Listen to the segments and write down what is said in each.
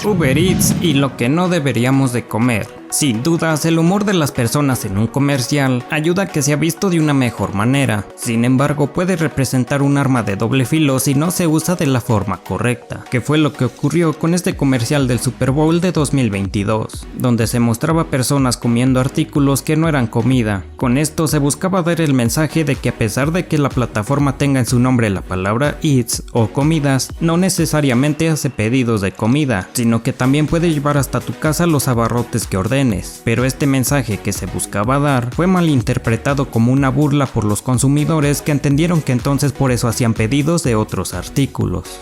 Uber Eats y lo que no deberíamos de comer. Sin dudas, el humor de las personas en un comercial ayuda a que sea visto de una mejor manera. Sin embargo, puede representar un arma de doble filo si no se usa de la forma correcta, que fue lo que ocurrió con este comercial del Super Bowl de 2022, donde se mostraba personas comiendo artículos que no eran comida. Con esto se buscaba dar el mensaje de que a pesar de que la plataforma tenga en su nombre la palabra Eats o comidas, no necesariamente hace pedidos de comida, sino que también puede llevar hasta tu casa los abarrotes que ordenes. Pero este mensaje que se buscaba dar fue malinterpretado como una burla por los consumidores, que entendieron que entonces por eso hacían pedidos de otros artículos.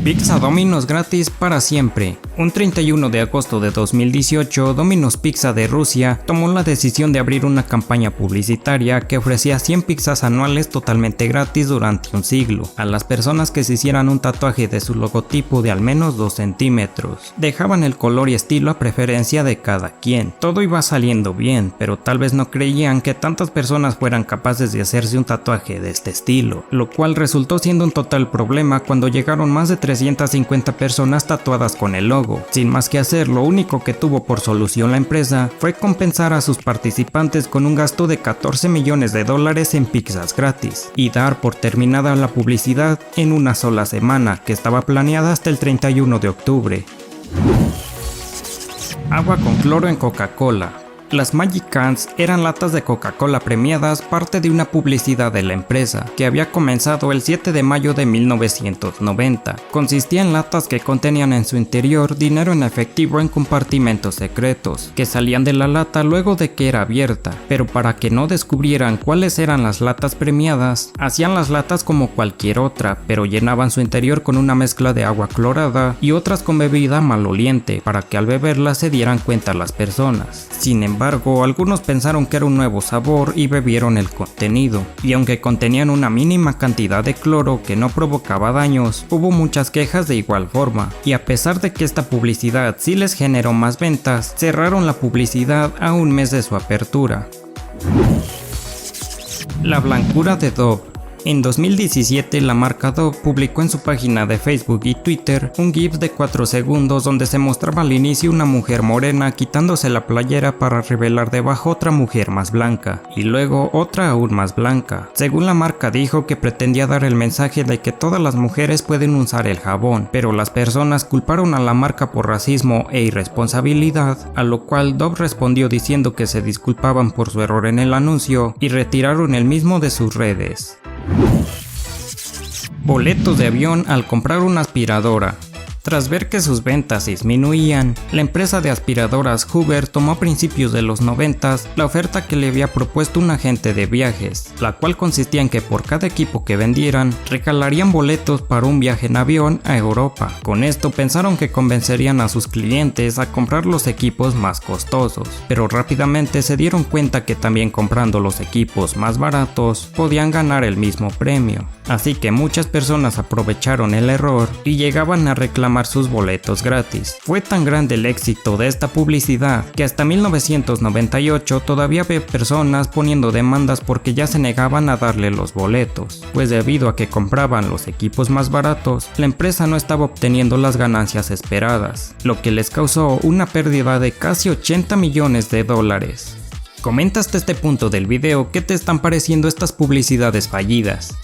Pizza Domino's gratis para siempre. Un 31 de agosto de 2018, Domino's Pizza de Rusia tomó la decisión de abrir una campaña publicitaria que ofrecía 100 pizzas anuales totalmente gratis durante un siglo a las personas que se hicieran un tatuaje de su logotipo de al menos 2 centímetros. Dejaban el color y estilo a preferencia de cada quien. Todo iba saliendo bien, pero tal vez no creían que tantas personas fueran capaces de hacerse un tatuaje de este estilo, lo cual resultó siendo un total problema cuando llegaron más de 350 personas tatuadas con el logo. Sin más que hacer, lo único que tuvo por solución la empresa fue compensar a sus participantes con un gasto de $14 millones en pizzas gratis y dar por terminada la publicidad en una sola semana, que estaba planeada hasta el 31 de octubre. Agua con cloro en Coca-Cola. Las Magic Cans eran latas de Coca-Cola premiadas, parte de una publicidad de la empresa, que había comenzado el 7 de mayo de 1990. Consistía en latas que contenían en su interior dinero en efectivo en compartimentos secretos, que salían de la lata luego de que era abierta, pero para que no descubrieran cuáles eran las latas premiadas, hacían las latas como cualquier otra, pero llenaban su interior con una mezcla de agua clorada y otras con bebida maloliente, para que al beberla se dieran cuenta las personas. Sin embargo, algunos pensaron que era un nuevo sabor y bebieron el contenido, y aunque contenían una mínima cantidad de cloro que no provocaba daños, hubo muchas quejas de igual forma, y a pesar de que esta publicidad sí les generó más ventas, cerraron la publicidad a un mes de su apertura. La blancura de Dove. En 2017, la marca Dove publicó en su página de Facebook y Twitter un GIF de 4 segundos donde se mostraba al inicio una mujer morena quitándose la playera para revelar debajo otra mujer más blanca, y luego otra aún más blanca. Según la marca, dijo que pretendía dar el mensaje de que todas las mujeres pueden usar el jabón, pero las personas culparon a la marca por racismo e irresponsabilidad, a lo cual Dove respondió diciendo que se disculpaban por su error en el anuncio y retiraron el mismo de sus redes. Boletos de avión al comprar una aspiradora. Tras ver que sus ventas disminuían, la empresa de aspiradoras Hoover tomó a principios de los 90s la oferta que le había propuesto un agente de viajes, la cual consistía en que por cada equipo que vendieran, regalarían boletos para un viaje en avión a Europa. Con esto pensaron que convencerían a sus clientes a comprar los equipos más costosos, pero rápidamente se dieron cuenta que también comprando los equipos más baratos podían ganar el mismo premio. Así que muchas personas aprovecharon el error y llegaban a reclamar sus boletos gratis. Fue tan grande el éxito de esta publicidad que hasta 1998 todavía había personas poniendo demandas porque ya se negaban a darle los boletos, pues debido a que compraban los equipos más baratos, la empresa no estaba obteniendo las ganancias esperadas, lo que les causó una pérdida de casi $80 millones. Comenta hasta este punto del video qué te están pareciendo estas publicidades fallidas.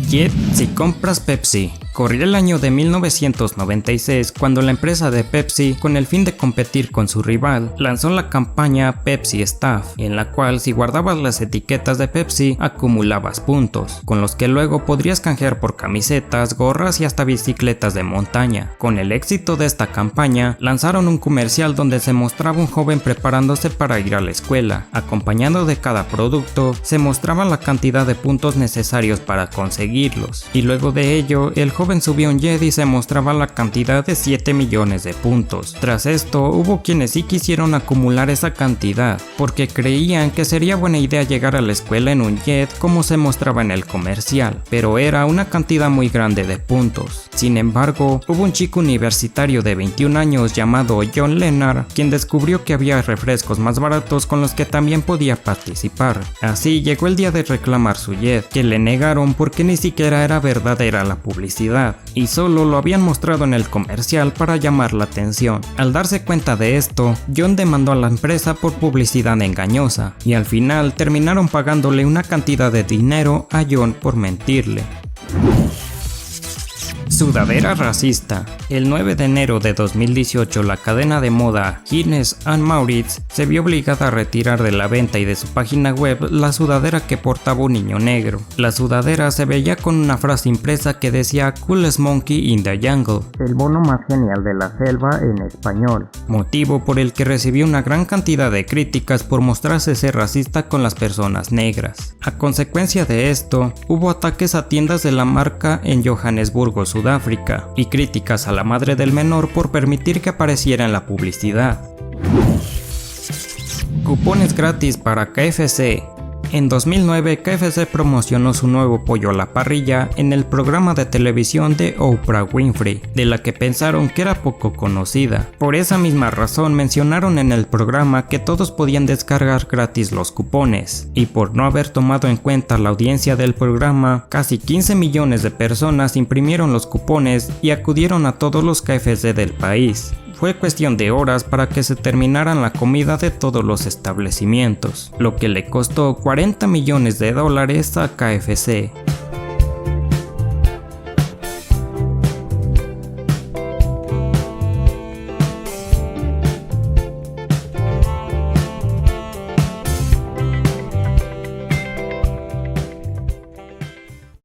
Jet si compras Pepsi. Corría el año de 1996 cuando la empresa de Pepsi, con el fin de competir con su rival, lanzó la campaña Pepsi Staff, en la cual si guardabas las etiquetas de Pepsi acumulabas puntos, con los que luego podrías canjear por camisetas, gorras y hasta bicicletas de montaña. Con el éxito de esta campaña, lanzaron un comercial donde se mostraba un joven preparándose para ir a la escuela. Acompañado de cada producto, se mostraba la cantidad de puntos necesarios para conseguirlos, y luego de ello, el joven subió a un jet y se mostraba la cantidad de 7 millones de puntos. Tras esto, hubo quienes sí quisieron acumular esa cantidad, porque creían que sería buena idea llegar a la escuela en un jet como se mostraba en el comercial, pero era una cantidad muy grande de puntos. Sin embargo, hubo un chico universitario de 21 años llamado John Lennart, quien descubrió que había refrescos más baratos con los que también podía participar. Así llegó el día de reclamar su jet, que le negaron porque ni siquiera era verdadera la publicidad, y solo lo habían mostrado en el comercial para llamar la atención. Al darse cuenta de esto, John demandó a la empresa por publicidad engañosa, y al final terminaron pagándole una cantidad de dinero a John por mentirle. Sudadera racista. El 9 de enero de 2018, la cadena de moda Hermès & Mauritz se vio obligada a retirar de la venta y de su página web la sudadera que portaba un niño negro. La sudadera se veía con una frase impresa que decía "Coolest monkey in the jungle", el mono más genial de la selva en español, motivo por el que recibió una gran cantidad de críticas por mostrarse ser racista con las personas negras. A consecuencia de esto, hubo ataques a tiendas de la marca en Johannesburgo, Sudáfrica, y críticas a la madre del menor por permitir que apareciera en la publicidad. Cupones gratis para KFC. En 2009, KFC promocionó su nuevo pollo a la parrilla en el programa de televisión de Oprah Winfrey, de la que pensaron que era poco conocida. Por esa misma razón mencionaron en el programa que todos podían descargar gratis los cupones, y por no haber tomado en cuenta la audiencia del programa, casi 15 millones de personas imprimieron los cupones y acudieron a todos los KFC del país. Fue cuestión de horas para que se terminaran la comida de todos los establecimientos, lo que le costó $40 millones a KFC.